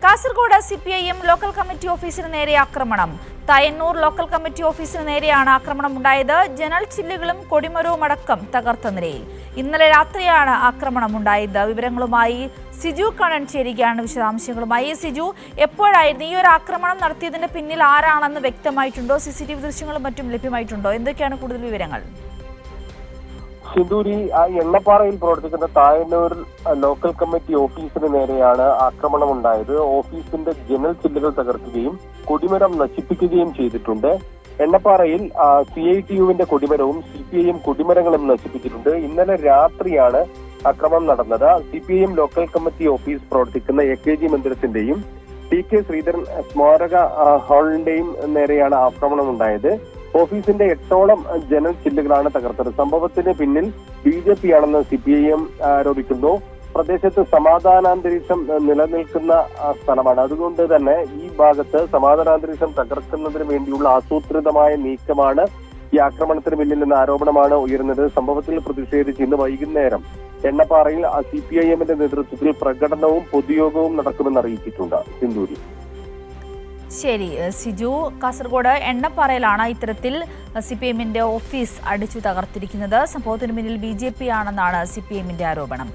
Kasaragod CPIM local committee ഓഫീസിന് നേരെ ആക്രമണം. തായന്നൂർ ലോക്കൽ കമ്മിറ്റി ഓഫീസിന് നേരെയാണ് ആക്രമണം ഉണ്ടായത്. ജനൽ ചില്ലുകളും കൊടിമരവും അടക്കം തകർത്ത നിലയിൽ. ഇന്നലെ രാത്രിയാണ് ആക്രമണം ഉണ്ടായത്. വിവരങ്ങളുമായി സിജു കണ്ണൻ ചേരുകയാണ് വിശദാംശങ്ങളുമായി. സിജു, എപ്പോഴായിരുന്നു ഈ ഒരു ആക്രമണം നടത്തിയതിന്റെ പിന്നിൽ ആരാണെന്ന് വ്യക്തമായിട്ടുണ്ടോ? CCTV ദൃശ്യങ്ങളും മറ്റും ലഭ്യമായിട്ടുണ്ടോ? എന്തൊക്കെയാണ് കൂടുതൽ വിവരങ്ങൾ? സിന്ദൂരി, എണ്ണപ്പാറയിൽ പ്രവർത്തിക്കുന്ന തായന്നൂർ ലോക്കൽ കമ്മിറ്റി ഓഫീസിന് നേരെയാണ് ആക്രമണം ഉണ്ടായത്. ഓഫീസിന്റെ ജനൽ ചില്ലുകൾ തകർക്കുകയും കൊടിമരം നശിപ്പിക്കുകയും ചെയ്തിട്ടുണ്ട്. എണ്ണപ്പാറയിൽ CITUവിന്റെ കൊടിമരവും CPIM കൊടിമരങ്ങളും നശിപ്പിച്ചിട്ടുണ്ട്. ഇന്നലെ രാത്രിയാണ് ആക്രമണം നടന്നത്. CPIM ലോക്കൽ കമ്മിറ്റി ഓഫീസ് പ്രവർത്തിക്കുന്ന AKG മന്ദിരത്തിന്റെയും TK ശ്രീധരൻ സ്മാരക ഹാളിന്റെയും നേരെയാണ് ആക്രമണം ഉണ്ടായത്. ഓഫീസിന്റെ 8ഓളം ജനൽ ചില്ലുകളാണ് തകർത്തത്. സംഭവത്തിന് പിന്നിൽ BJP ആണെന്ന് CPIM ആരോപിക്കുന്നു. പ്രദേശത്ത് സമാധാനാന്തരീക്ഷം നിലനിൽക്കുന്ന സ്ഥലമാണ്. അതുകൊണ്ട് തന്നെ ഈ ഭാഗത്ത് സമാധാനാന്തരീക്ഷം തകർക്കുന്നതിന് വേണ്ടിയുള്ള ആസൂത്രിതമായ നീക്കമാണ് ഈ ആക്രമണത്തിന് പിന്നിലെന്ന ആരോപണമാണ് ഉയർന്നത്. സംഭവത്തിൽ പ്രതിഷേധിച്ച് ഇന്ന് വൈകുന്നേരം എണ്ണപ്പാറയിൽ CPIMന്റെ നേതൃത്വത്തിൽ പ്രകടനവും പൊതുയോഗവും നടക്കുമെന്ന് അറിയിച്ചിട്ടുണ്ട്. സിന്ദൂരി. ശരി സിജു, കാസർഗോഡ് എണ്ണപ്പാറയിലാണ് ഇത്തരത്തിൽ CPIMന്റെ ഓഫീസ് അടിച്ചു തകർത്തിരിക്കുന്നത്. സംഭവത്തിന് പിന്നിൽ BJP ആണെന്നാണ് CPIMന്റെ ആരോപണം.